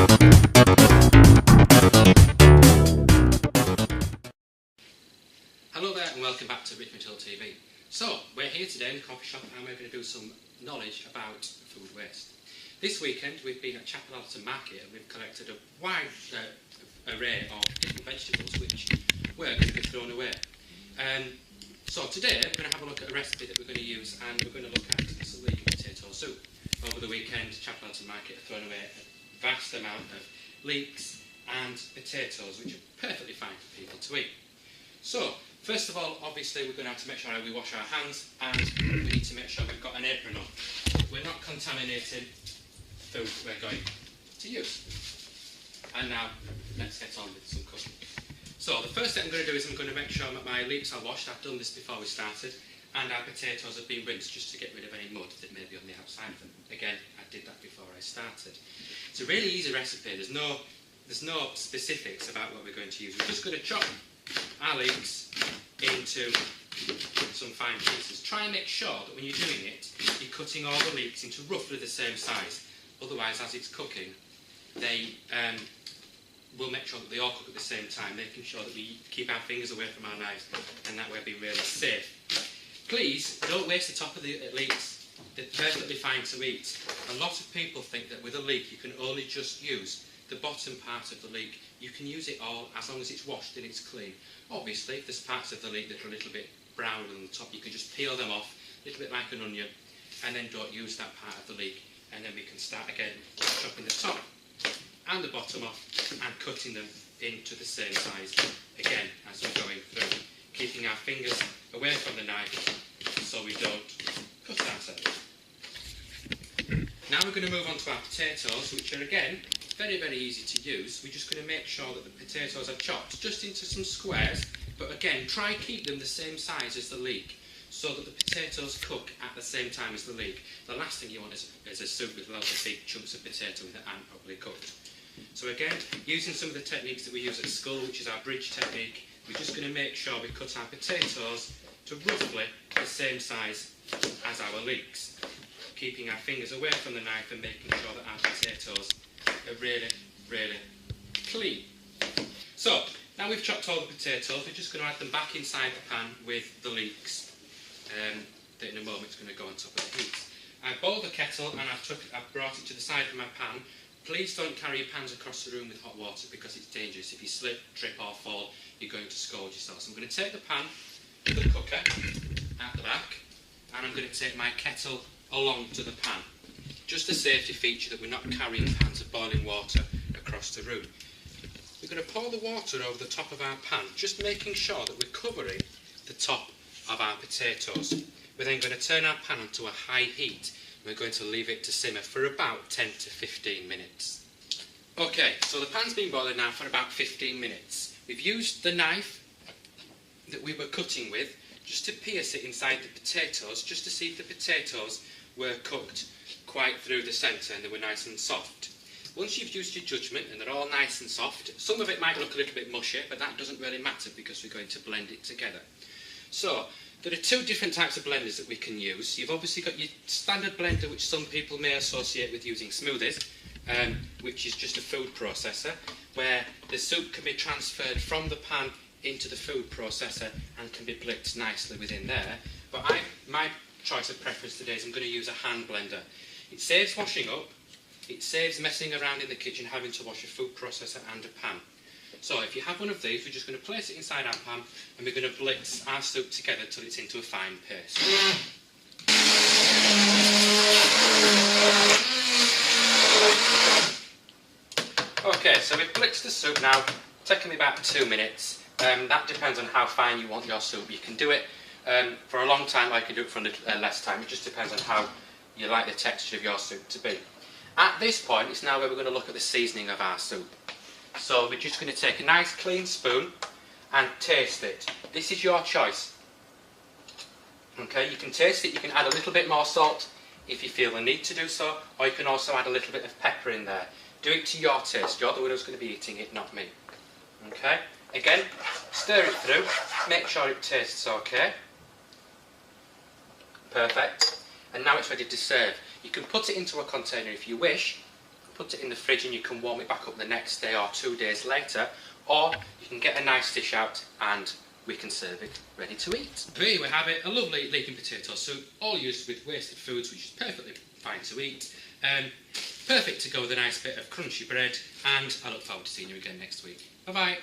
Hello there and welcome back to Richmond Hill TV. So, we're here today in the coffee shop and we're going to do some knowledge about food waste. This weekend we've been at Chapel Allerton Market and we've collected a wide array of different vegetables which were going to be thrown away. So today we're going to have a look at a recipe that we're going to use, and we're going to look at some leek and potato soup. Over the weekend, Chapel Allerton Market have thrown away a vast amount of leeks and potatoes which are perfectly fine for people to eat. So, first of all, obviously we're going to have to make sure we wash our hands, and we need to make sure we've got an apron on. We're not contaminating food we're going to use. And now, let's get on with some cooking. So, the first thing I'm going to do is I'm going to make sure that my leeks are washed. I've done this before we started. And our potatoes have been rinsed just to get rid of any mud that may be on the outside of them. Again, I did that before I started. It's a really easy recipe. There's no specifics about what we're going to use. We're just going to chop our leeks into some fine pieces. Try and make sure that when you're doing it, you're cutting all the leeks into roughly the same size. Otherwise, as it's cooking, we'll make sure that they all cook at the same time, making sure that we keep our fingers away from our knives, and that way be really safe. Please, don't waste the top of the leeks. They're perfectly fine to eat. A lot of people think that with a leek you can only just use the bottom part of the leek. You can use it all as long as it's washed and it's clean. Obviously, if there's parts of the leek that are a little bit brown on the top, you can just peel them off, a little bit like an onion, and then don't use that part of the leek. And then we can start again chopping the top and the bottom off and cutting them into the same size again as we're going through, keeping our fingers away from the knife so we don't cut ourselves. Now we're going to move on to our potatoes, which are again very, very easy to use. We're just going to make sure that the potatoes are chopped just into some squares, but again try keep them the same size as the leek so that the potatoes cook at the same time as the leek. The last thing you want is a soup with lots of big chunks of potato that aren't properly cooked. So again, using some of the techniques that we use at school, which is our bridge technique, we're just going to make sure we cut our potatoes to roughly the same size as our leeks, keeping our fingers away from the knife and making sure that our potatoes are really, really clean. So, now we've chopped all the potatoes, we're just going to add them back inside the pan with the leeks. That in a moment is going to go on top of the heat. I boiled the kettle and I've brought it to the side of my pan. Please don't carry your pans across the room with hot water because it's dangerous. If you slip, trip or fall, you're going to scald yourself. So I'm going to take the pan to the cooker at the back, and I'm going to take my kettle along to the pan. Just a safety feature that we're not carrying pans of boiling water across the room. We're going to pour the water over the top of our pan, just making sure that we're covering the top of our potatoes. We're then going to turn our pan onto a high heat. We're going to leave it to simmer for about 10 to 15 minutes. Okay, so the pan's been boiling now for about 15 minutes. We've used the knife that we were cutting with just to pierce it inside the potatoes, just to see if the potatoes were cooked quite through the centre and they were nice and soft. Once you've used your judgment and they're all nice and soft, some of it might look a little bit mushy, but that doesn't really matter because we're going to blend it together. So, there are two different types of blenders that we can use. You've obviously got your standard blender, which some people may associate with using smoothies, which is just a food processor, where the soup can be transferred from the pan into the food processor and can be blitzed nicely within there. But my choice of preference today is I'm going to use a hand blender. It saves washing up, it saves messing around in the kitchen having to wash a food processor and a pan. So if you have one of these, we're just going to place it inside our pan and we're going to blitz our soup together till it's into a fine paste. Okay, so we've blitzed the soup now, taking me about 2 minutes. That depends on how fine you want your soup. You can do it for a long time or you can do it for a little less time. It just depends on how you like the texture of your soup to be. At this point, it's now where we're going to look at the seasoning of our soup. So we're just going to take a nice clean spoon and taste it. This is your choice. Okay, you can taste it, you can add a little bit more salt if you feel the need to do so, or you can also add a little bit of pepper in there. Do it to your taste. You're the one who's going to be eating it, not me. Okay, again, stir it through, make sure it tastes okay. Perfect. And now it's ready to serve. You can put it into a container if you wish, put it in the fridge and you can warm it back up the next day or 2 days later, or you can get a nice dish out and we can serve it ready to eat. Here we have it, a lovely leek and potato soup, all used with wasted foods, which is perfectly fine to eat. Perfect to go with a nice bit of crunchy bread, and I look forward to seeing you again next week. Bye bye.